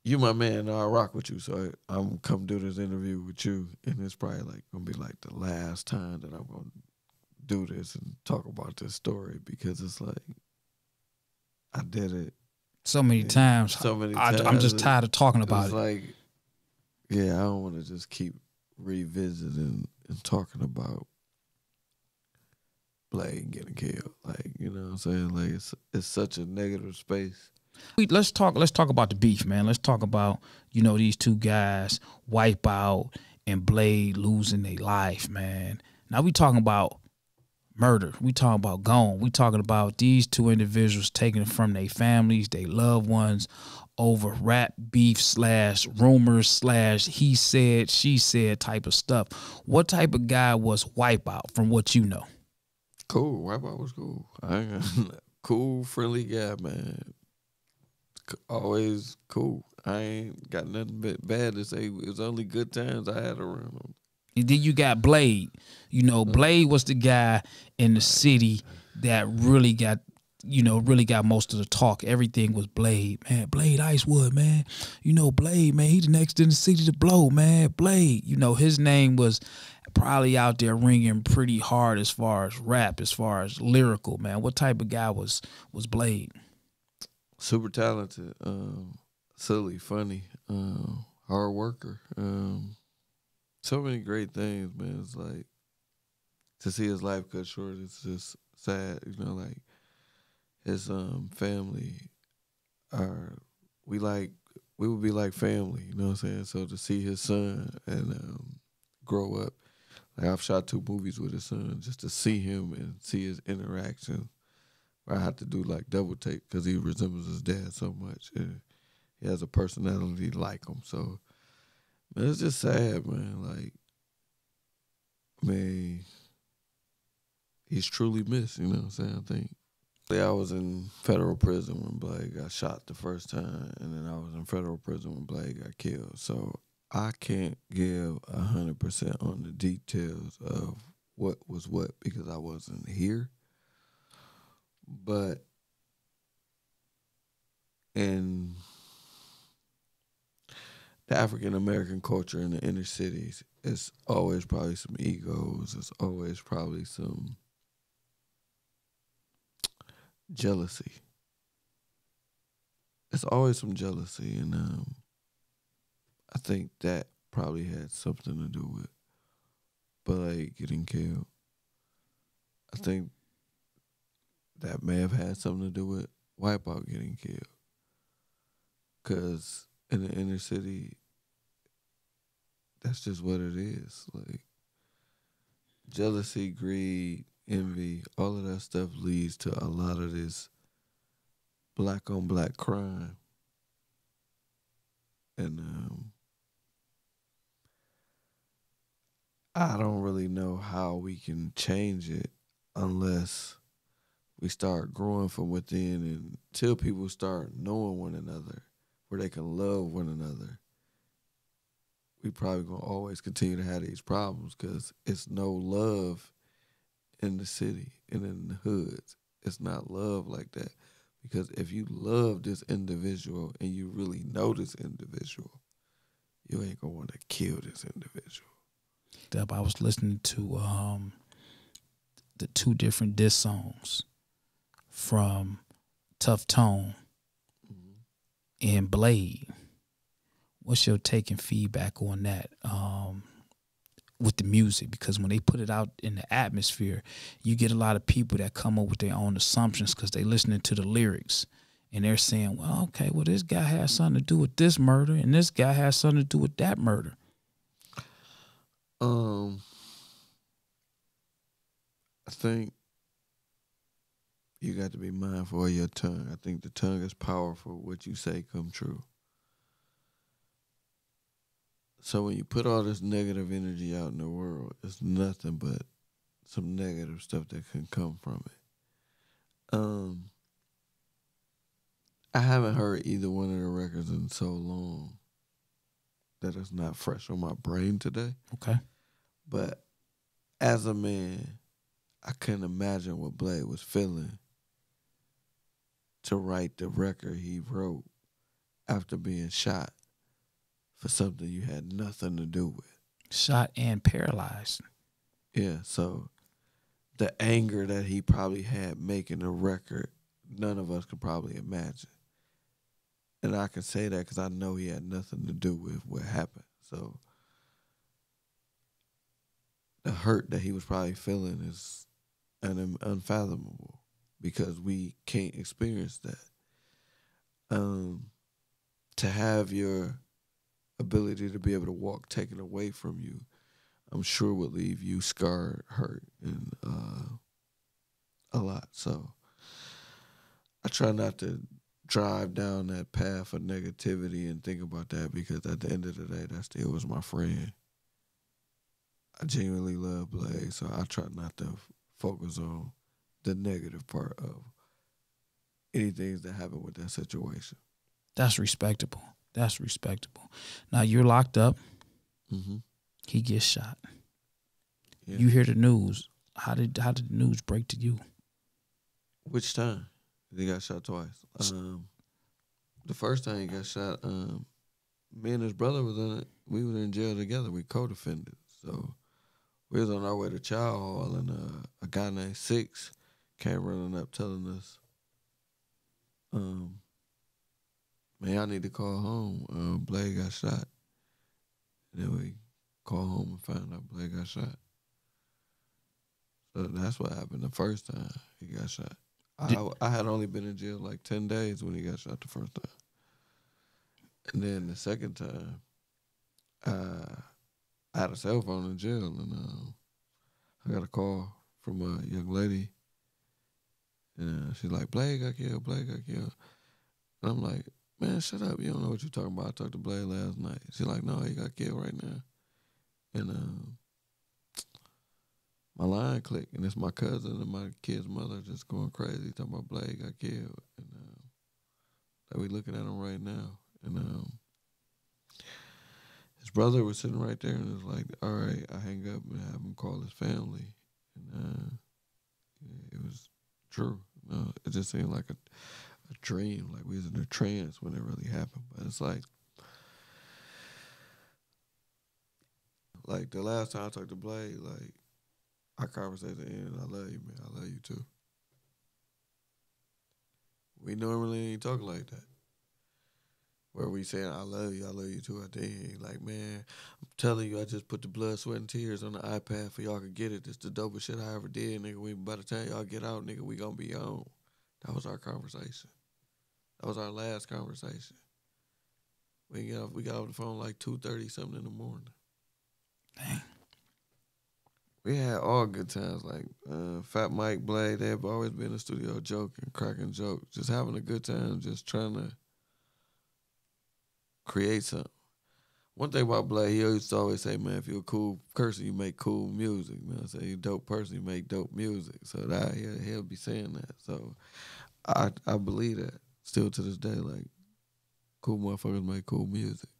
you my man, I rock with you, so I'm come do this interview with you, and it's probably like gonna be like the last time that I'm gonna do this and talk about this story because it's like I did it So many times. so many I'm just times. tired of talking It about was it. like, yeah, I don't want to just keep revisiting and talking about Blade getting killed. Like, you know what I'm saying? Like it's such a negative space. Let's talk about the beef, man. Let's talk about, these two guys, Wipeout and Blade, losing their life, man. Now we talking about murder. We talking about gone. We talking about these two individuals taking it from their families, their loved ones, over rap beef / rumors / he said, she said type of stuff. What type of guy was Wipeout from what you know? Cool. Wipeout was cool. I ain't gonna, cool, friendly guy, man. Always cool. I ain't got nothing but bad to say. It was only good times I had around him. And then you got Blade. Blade was the guy in the city that really got most of the talk. Everything was Blade, man. Blade Icewood, man. Blade, man. He the next in the city to blow, man. Blade. His name was probably out there ringing pretty hard as far as rap, as far as lyrical, man. What type of guy was Blade? Super talented, silly, funny, hard worker. So many great things, man. It's like to see his life cut short. It's just sad, like his family are we would be like family, you know what I'm saying? So to see his son and grow up, like I've shot 2 movies with his son, just to see him and see his interaction. I have to do like double take because he resembles his dad so much. And he has a personality like him. So, man, it's just sad, man. Like, man, he's truly missed, you know what I'm saying? I think. I was in federal prison when Blade got shot the first time, and then I was in federal prison when Blade got killed. So I can't give 100% on the details of what was what because I wasn't here. But in the African American culture in the inner cities, it's always probably some egos. It's always probably some jealousy. It's always some jealousy, and I think that probably had something to do with Blade getting killed. I think that may have had something to do with Wipeout getting killed. Because in the inner city, that's just what it is. Like, jealousy, greed, envy, all of that stuff leads to a lot of this black on black crime. And I don't really know how we can change it unless we start growing from within and till people start knowing one another where they can love one another. We probably gonna always continue to have these problems because it's no love in the city and in the hoods. It's not love like that. Because if you love this individual and you really know this individual, you ain't gonna want to kill this individual. Dub, I was listening to the 2 different diss songs from Tough Tone and Blade. What's your take and feedback on that with the music? Because when they put it out in the atmosphere, you get a lot of people that come up with their own assumptions because they listening to the lyrics. And they're saying, well, okay, well, this guy has something to do with this murder and this guy has something to do with that murder. I think you got to be mindful of your tongue. I think the tongue is powerful. What you say come true. So when you put all this negative energy out in the world, it's nothing but some negative stuff that can come from it. I haven't heard either one of the records in so long that it's not fresh on my brain today. Okay. But as a man, I couldn't imagine what Blade was feeling to write the record he wrote after being shot for something you had nothing to do with. Shot and paralyzed. Yeah, so the anger that he probably had making the record, none of us could probably imagine. And I can say that because I know he had nothing to do with what happened. So the hurt that he was probably feeling is unfathomable because we can't experience that. To have your ability to be able to walk taken away from you, I'm sure would leave you scarred, hurt, and a lot. So I try not to drive down that path of negativity and think about that because at the end of the day, that still was my friend. I genuinely love Blade, so I try not to focus on the negative part of anything that happened with that situation. That's respectable. That's respectable. Now you're locked up. Mm-hmm. He gets shot. Yeah. You hear the news. How did the news break to you? Which time? He got shot twice. The first time he got shot, me and his brother was in it. We were in jail together. We co-defended. So we was on our way to Chow Hall, and a guy named Six came running up telling us, man, I need to call home. Blade got shot. And then we call home and find out Blade got shot. So that's what happened the first time he got shot. I had only been in jail like 10 days when he got shot the first time. And then the second time, I had a cell phone in jail, and I got a call from a young lady. And she's like, Blade got killed, Blade got killed. And I'm like, man, shut up. You don't know what you're talking about. I talked to Blade last night. She's like, no, he got killed right now. And my line clicked, and it's my cousin and my kid's mother just going crazy, talking about Blade got killed. And that we looking at him right now. And his brother was sitting right there, and it was like, all right, I hang up and have him call his family. And it was true. It just seemed like a dream, like we was in a trance when it really happened. But it's like the last time I talked to Blade, like, our conversation ended. I love you, man. I love you too. We normally ain't talk like that. Where we saying, I love you too. At the end, like, man, I'm telling you, I just put the blood, sweat, and tears on the iPad for y'all could get it. This the dopest shit I ever did, nigga. By the time y'all get out, nigga, we gonna be on. That was our conversation. That was our last conversation. We got off the phone like 2:30 something in the morning. Dang. We had all good times, like Fat Mike, Blade. They've always been in the studio joking, cracking jokes, just having a good time, just trying to create something. One thing about Blade, he used to always say, man, if you're a cool person, you make cool music. Man, I say, you're a dope person, you make dope music. So that he'll be saying that. So I believe that still to this day, like, cool motherfuckers make cool music.